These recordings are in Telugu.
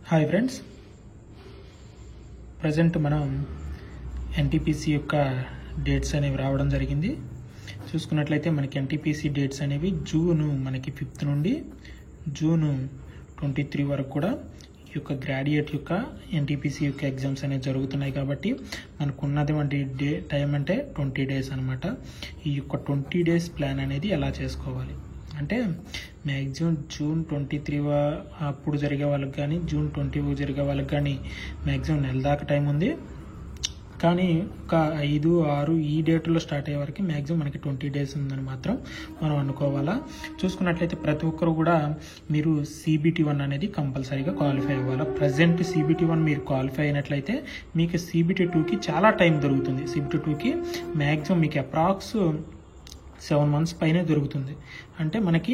హాయ్ ఫ్రెండ్స్, ప్రజెంట్ మనం ఎన్టీపీసీ యొక్క డేట్స్ అనేవి రావడం జరిగింది. చూసుకున్నట్లయితే మనకి ఎన్టీపీసీ డేట్స్ అనేవి మనకి 5th నుండి జూన్ 23 వరకు కూడా ఈ యొక్క గ్రాడ్యుయేట్ యొక్క ఎన్టీపీసీ యొక్క ఎగ్జామ్స్ అనేవి జరుగుతున్నాయి. కాబట్టి మనకు ఉన్నటువంటి టైం అంటే 20 days అనమాట. ఈ యొక్క 20 days ప్లాన్ అనేది ఎలా చేసుకోవాలి అంటే మ్యాక్సిమం జూన్ 23 అప్పుడు జరిగే వాళ్ళకి కానీ జూన్ 20 జరిగే వాళ్ళకి కానీ మ్యాక్సిమం నెల దాకా టైం ఉంది. కానీ ఒక 5, 6 ఈ డేట్లో స్టార్ట్ అయ్యే వరకు మ్యాక్సిమం మనకి 20 days ఉందని మాత్రం మనం అనుకోవాలా. చూసుకున్నట్లయితే ప్రతి ఒక్కరు కూడా మీరు CBT1 అనేది కంపల్సరీగా క్వాలిఫై అవ్వాలా. ప్రజెంట్ CBT1 మీరు క్వాలిఫై అయినట్లయితే మీకు CBT2కి చాలా టైం దొరుకుతుంది. CBT2కి మ్యాక్సిమం మీకు అప్రాక్స్ 7 months పైనే దొరుకుతుంది. అంటే మనకి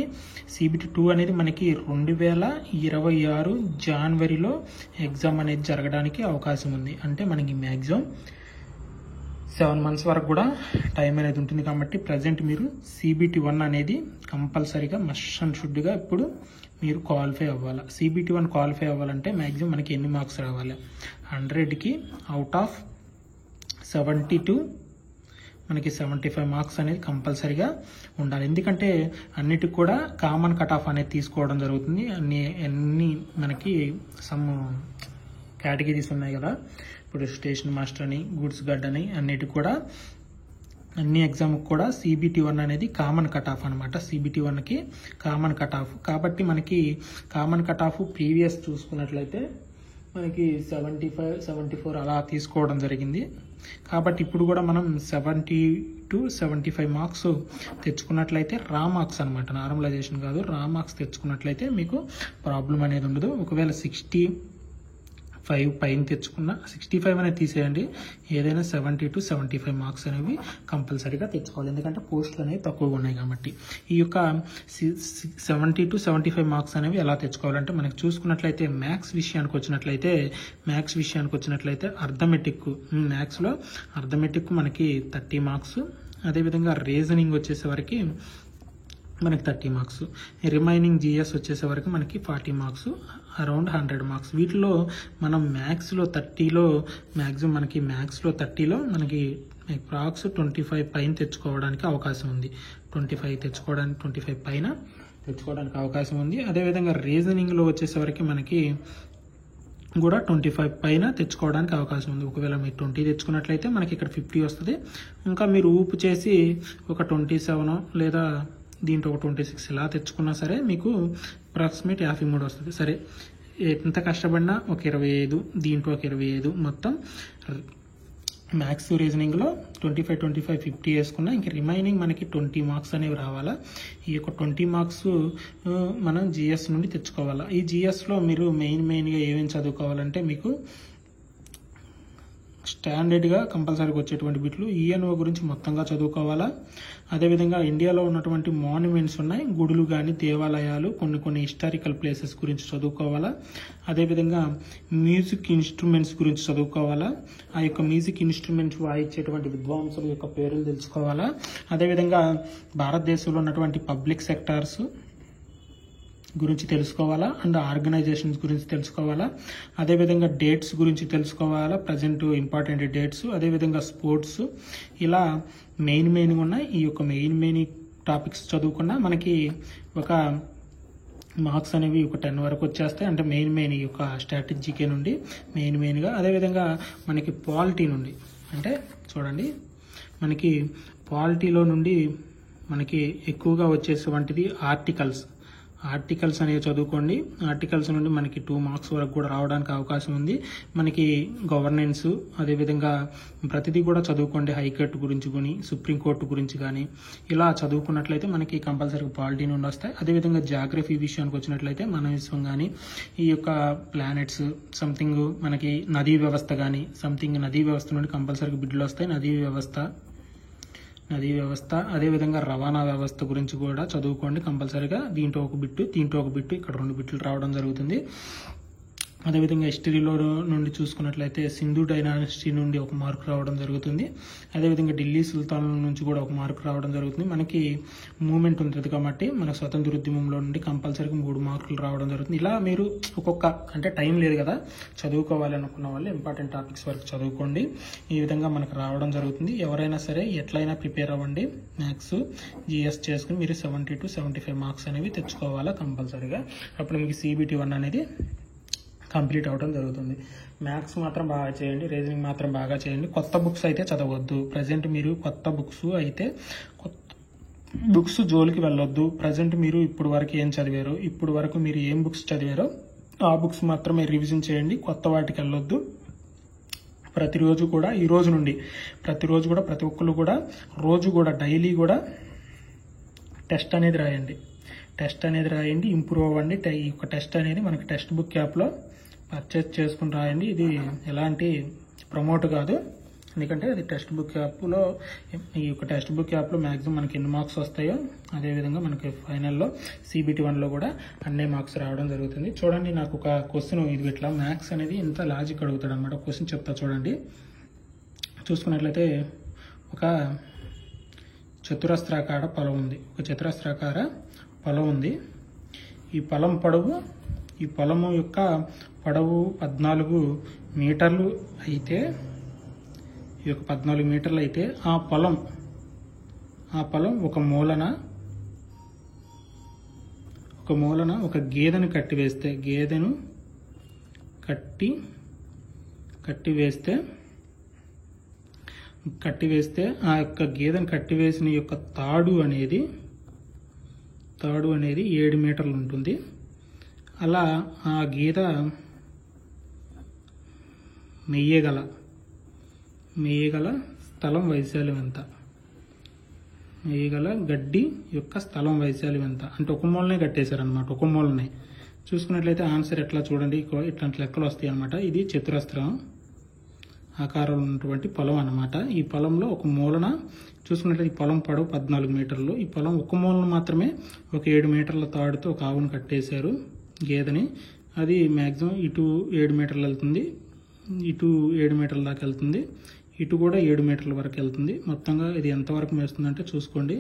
CBT2 అనేది మనకి 2026 జనవరిలో ఎగ్జామ్ అనేది జరగడానికి అవకాశం ఉంది. అంటే మనకి మ్యాక్సిమం 7 months వరకు కూడా టైం అనేది ఉంటుంది. కాబట్టి ప్రజెంట్ మీరు CBT1 అనేది కంపల్సరీగా మస్ట్ అండ్ షుడ్గా ఇప్పుడు మీరు క్వాలిఫై అవ్వాలి. CBT1 క్వాలిఫై అవ్వాలంటే మ్యాక్సిమం మనకి ఎన్ని మార్క్స్ రావాలి? 100కి అవుట్ ఆఫ్ 72 మనకి 75 మార్క్స్ అనేది కంపల్సరీగా ఉండాలి. ఎందుకంటే అన్నిటికి కూడా కామన్ కట్ ఆఫ్ అనేది తీసుకోవడం జరుగుతుంది. అన్ని మనకి సమ్ కేటగిరీస్ ఉన్నాయి కదా, ఇప్పుడు స్టేషన్ మాస్టర్ అని, గూడ్స్ గడ్ అని, అన్నిటికి కూడా అన్ని ఎగ్జామ్కి కూడా CBT1 అనేది కామన్ కట్ ఆఫ్ అనమాట. CBT1కి కామన్ కట్ ఆఫ్. కాబట్టి మనకి కామన్ కట్ ఆఫ్ ప్రీవియస్ చూసుకున్నట్లయితే మనకి 75, 74 అలా తీసుకోవడం జరిగింది. కాబట్టి ఇప్పుడు కూడా మనం 70 to 75 మార్క్స్ తెచ్చుకున్నట్లయితే రా మార్క్స్ అనమాట, నార్మలైజేషన్ కాదు, రా మార్క్స్ తెచ్చుకున్నట్లయితే మీకు ప్రాబ్లం అనేది ఉండదు. ఒకవేళ 65 పైన తెచ్చుకున్న 65 అనేది తీసేయండి, ఏదైనా 70 to 75 మార్క్స్ అనేవి కంపల్సరీగా తెచ్చుకోవాలి. ఎందుకంటే పోస్టులు అనేవి తక్కువగా ఉన్నాయి కాబట్టి. ఈ యొక్క 70 to 75 మార్క్స్ అనేవి ఎలా తెచ్చుకోవాలంటే మనకి చూసుకున్నట్లయితే మ్యాథ్స్ విషయానికి వచ్చినట్లయితే మ్యాథ్స్లో అర్థమెటిక్ మనకి 30 మార్క్స్, అదేవిధంగా రీజనింగ్ వచ్చేసరికి మనకి 30 మార్క్స్, రిమైనింగ్ GS వచ్చేసరికి మనకి 40 మార్క్స్, అరౌండ్ 100 మార్క్స్. వీటిలో మనం మ్యాథ్స్లో 30లో మ్యాక్సిమం మనకి మ్యాథ్స్లో 30లో మనకి అప్రాక్స్ 25 పైన తెచ్చుకోవడానికి అవకాశం ఉంది. 25 పైన తెచ్చుకోవడానికి అవకాశం ఉంది. అదేవిధంగా రీజనింగ్లో వచ్చేసరికి మనకి కూడా 25 పైన తెచ్చుకోవడానికి అవకాశం ఉంది. ఒకవేళ మీరు 20 తెచ్చుకున్నట్లయితే మనకి ఇక్కడ 50 వస్తుంది. ఇంకా మీరు ఊపు చేసి ఒక 27 లేదా దీంట్లో ఒక 26 ఇలా తెచ్చుకున్నా సరే మీకు అప్రాక్సిమేట్ 53 వస్తుంది. సరే, ఎంత కష్టపడినా ఒక 25, దీంట్లో ఒక 25, మొత్తం మ్యాథ్స్ రీజనింగ్లో 25, 50 వేసుకున్నా ఇంక రిమైనింగ్ మనకి 20 మార్క్స్ అనేవి రావాలా. ఈ యొక్క 20 మార్క్స్ మనం GS నుండి తెచ్చుకోవాలా. ఈ GSలో మీరు మెయిన్గా ఏమేమి చదువుకోవాలంటే మీకు స్టాండర్డ్గా కంపల్సరీగా వచ్చేటువంటి బిట్లు ENO గురించి మొత్తంగా చదువుకోవాలా. అదేవిధంగా ఇండియాలో ఉన్నటువంటి మాన్యుమెంట్స్ ఉన్నాయి, గుడులు కానీ దేవాలయాలు, కొన్ని హిస్టారికల్ ప్లేసెస్ గురించి చదువుకోవాలా. అదేవిధంగా మ్యూజిక్ ఇన్స్ట్రుమెంట్స్ గురించి చదువుకోవాలా. ఆ యొక్క మ్యూజిక్ ఇన్స్ట్రుమెంట్స్ వాయించేటువంటి విద్వాంసుల యొక్క పేర్లు తెలుసుకోవాలా. అదేవిధంగా భారతదేశంలో ఉన్నటువంటి పబ్లిక్ సెక్టార్స్ గురించి తెలుసుకోవాలా, అండ్ ఆర్గనైజేషన్స్ గురించి తెలుసుకోవాలా. అదేవిధంగా డేట్స్ గురించి తెలుసుకోవాలా, ప్రజెంట్ ఇంపార్టెంట్ డేట్స్, అదేవిధంగా స్పోర్ట్స్, ఇలా మెయిన్ ఉన్నాయి. ఈ యొక్క మెయిన్ టాపిక్స్ చదువుకున్నా మనకి ఒక మార్క్స్ అనేవి ఒక 10 వరకు వచ్చేస్తాయి. అంటే మెయిన్ ఈ యొక్క స్ట్రాటజీకే నుండి మెయిన్గా. అదేవిధంగా మనకి పాలిటీ నుండి, అంటే చూడండి మనకి పాలిటీలో నుండి మనకి ఎక్కువగా వచ్చేటువంటిది ఆర్టికల్స్ అనేవి చదువుకోండి. ఆర్టికల్స్ నుండి మనకి 2 మార్క్స్ వరకు కూడా రావడానికి అవకాశం ఉంది. మనకి గవర్నెన్స్, అదేవిధంగా ప్రతిదీ కూడా చదువుకోండి. హైకోర్టు గురించి కానీ, సుప్రీంకోర్టు గురించి కానీ ఇలా చదువుకున్నట్లయితే మనకి కంపల్సరీగా పాలిటీ నుండి వస్తాయి. అదేవిధంగా జాగ్రఫీ విషయానికి వచ్చినట్లయితే మన విశ్వం కానీ, ఈ యొక్క ప్లానెట్స్ సంథింగ్, మనకి నదీ వ్యవస్థ కానీ నదీ వ్యవస్థ నుండి కంపల్సరీగా బిడ్లు వస్తాయి. నదీ వ్యవస్థ అదేవిధంగా రవాణా వ్యవస్థ గురించి కూడా చదువుకోండి కంపల్సరీగా. దీంట్లో ఒక బిట్టు, ఇక్కడ 2 బిట్లు రావడం జరుగుతుంది. అదేవిధంగా హిస్టరీలో నుండి చూసుకున్నట్లయితే సింధు డైనాసిటీ నుండి ఒక మార్క్ రావడం జరుగుతుంది. అదేవిధంగా ఢిల్లీ సుల్తాన్ల నుంచి కూడా ఒక మార్క్ రావడం జరుగుతుంది. మనకి మూమెంట్ ఉంటుంది కాబట్టి మన స్వతంత్ర ఉద్యమంలో నుండి కంపల్సరీగా 3 మార్కులు రావడం జరుగుతుంది. ఇలా మీరు ఒక్కొక్క అంటే టైం లేదు కదా, చదువుకోవాలి అనుకున్న వాళ్ళు ఇంపార్టెంట్ టాపిక్స్ వరకు చదువుకోండి. ఈ విధంగా మనకు రావడం జరుగుతుంది. ఎవరైనా సరే ఎట్లయినా ప్రిపేర్ అవ్వండి. మ్యాథ్స్ జిఎస్ చేసుకుని మీరు 70 to 75 మార్క్స్ అనేవి తెచ్చుకోవాలా కంపల్సరీగా. అప్పుడు మీకు CBT 1 అనేది కంప్లీట్ అవ్వడం జరుగుతుంది. మ్యాథ్స్ మాత్రం బాగా చేయండి, రీజనింగ్ మాత్రం బాగా చేయండి. కొత్త బుక్స్ అయితే చదవద్దు. ప్రజెంట్ మీరు కొత్త బుక్స్ జోలికి వెళ్ళొద్దు. ప్రజెంట్ మీరు ఇప్పుడు వరకు ఏం చదివారో, ఇప్పుడు వరకు మీరు ఏం బుక్స్ చదివారో ఆ బుక్స్ మాత్రమే రివిజన్ చేయండి. కొత్త వాటికి వెళ్ళొద్దు. ప్రతిరోజు కూడా ఈ రోజు నుండి ప్రతిరోజు కూడా ప్రతి ఒక్కరు కూడా రోజు కూడా డైలీ కూడా టెస్ట్ అనేది రాయండి. ఇంప్రూవ్ అవ్వండి. ఈ యొక్క టెస్ట్ అనేది మనకి టెక్స్ట్ బుక్ యాప్లో పర్చేస్ చేసుకుని రాయండి. ఇది ఎలాంటి ప్రమోట్ కాదు, ఎందుకంటే అది టెక్స్ట్ బుక్ యాప్లో, ఈ యొక్క టెక్స్ట్ బుక్ యాప్లో మ్యాక్సిమం మనకి ఎన్ని మార్క్స్ వస్తాయో అదేవిధంగా మనకి ఫైనల్లో CBT 1లో కూడా అన్ని మార్క్స్ రావడం జరుగుతుంది. చూడండి, నాకు ఒక క్వశ్చన్ ఇది ఇట్లా మ్యాథ్స్ అనేది ఇంత లాజిక్ అడుగుతాడు అనమాట. క్వశ్చన్ చెప్తా చూడండి. చూసుకున్నట్లయితే ఒక చతురస్రాకార పొలం ఉంది. ఈ పొలము యొక్క పొడవు 14 మీటర్లు అయితే, ఈ యొక్క 14 మీటర్లు అయితే ఆ పొలం ఒక మూలన ఒక గేదెను కట్టివేస్తే ఆ యొక్క గేదెను కట్టివేసిన యొక్క తాడు అనేది 7 మీటర్లు ఉంటుంది. అలా ఆ గీత మెయ్యగల స్థలం వైశాల్యం ఎంత? మెయ్యగల గడ్డి యొక్క స్థలం వైశాల్యం ఎంత? అంటే ఒక మూలనే కట్టేశారనమాట. ఒక మూలనే చూసుకున్నట్లయితే ఆన్సర్ ఎట్లా చూడండి, ఇట్లాంటి లెక్కలు వస్తాయి అనమాట. ఇది చతురస్రం ఆకారంలో ఉన్నటువంటి పొలం అనమాట. ఈ పొలంలో ఒక మూలన చూసుకున్నట్లయితే ఈ పొలం పొడవు 14 మీటర్లు. ఈ పొలం ఒక మూలన మాత్రమే ఒక 7 మీటర్ల తాడుతో ఒక ఆవును కట్టేశారు గేదెని. అది మ్యాక్సిమం ఇటు 7 మీటర్లు వెళ్తుంది, ఇటు 7 మీటర్ల దాకా వెళ్తుంది, ఇటు కూడా 7 మీటర్ల వరకు వెళ్తుంది. మొత్తంగా ఇది ఎంతవరకు మేస్తుందంటే చూసుకోండి.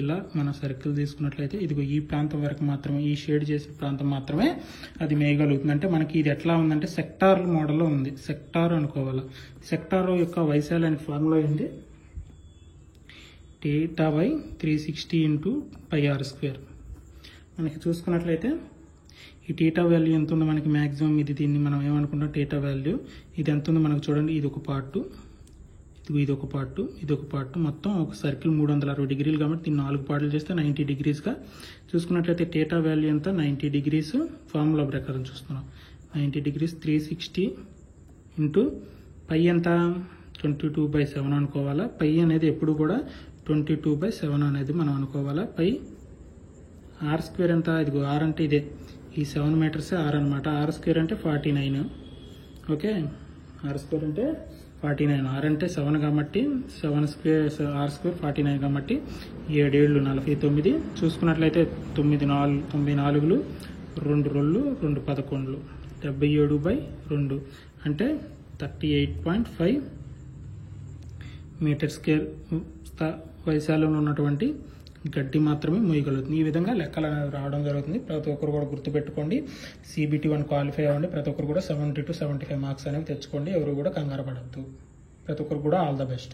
ఇలా మన సర్కిల్ తీసుకున్నట్లయితే ఇదిగో ఈ ప్రాంతం వరకు మాత్రమే, ఈ షేడ్ చేసిన ప్రాంతం మాత్రమే అది మేయగలుగుతుంది. అంటే మనకి ఇది ఎట్లా ఉందంటే సెక్టార్ మోడల్లో ఉంది. సెక్టార్ అనుకోవాలి. సెక్టార్ యొక్క వైశాల్యానికి ఫార్ములా ఏంటి? θ/360 × πr². మనకి చూసుకున్నట్లయితే ఈ θ వాల్యూ ఎంత ఉందో మనకి మ్యాక్సిమం, దీన్ని మనం ఏమనుకుంటాం θ వాల్యూ ఇది ఎంత ఉందో మనకు చూడండి. ఇది ఒక పార్టు, ఇదొక పార్ట్, మొత్తం ఒక సర్కిల్ 360 డిగ్రీలు కాబట్టి దీన్ని 4 పార్ట్లు చేస్తే 90 డిగ్రీస్గా చూసుకున్నట్లయితే θ వాల్యూ ఎంత? 90 డిగ్రీస్. ఫార్ములా ప్రకారం చూస్తున్నాం 90 డిగ్రీస్ 360 × π ఎంత? 22/7 అనుకోవాలా. π అనేది ఎప్పుడు కూడా 22/7 అనేది మనం అనుకోవాలా. π r² ఎంత? ఇదిగో r అంటే ఇదే, ఈ 7 మీటర్సే r అనమాట. r² అంటే 49. ఓకే, r² అంటే 49. r అంటే 7 కాబట్టి 7² r² 49 కాబట్టి 7 7 49. చూసుకున్నట్లయితే 9 4 2 రోళ్ళు 2 11 77/2 అంటే 38.5 మీటర్ స్క్వేర్ వైశాల్యంలో ఉన్నటువంటి గడ్డి మాత్రమే మోయగలుగుతుంది. ఈ విధంగా లెక్కలు రావడం జరుగుతుంది. ప్రతి ఒక్కరు కూడా గుర్తుపెట్టుకోండి. CBT 1 క్వాలిఫై అవ్వండి. ప్రతి ఒక్కరు కూడా 70 to 75 మార్క్స్ అనేవి తెచ్చుకోండి. ఎవరు కూడా కంగారు పడద్దు. ప్రతి ఒక్కరు కూడా ఆల్ ద బెస్ట్.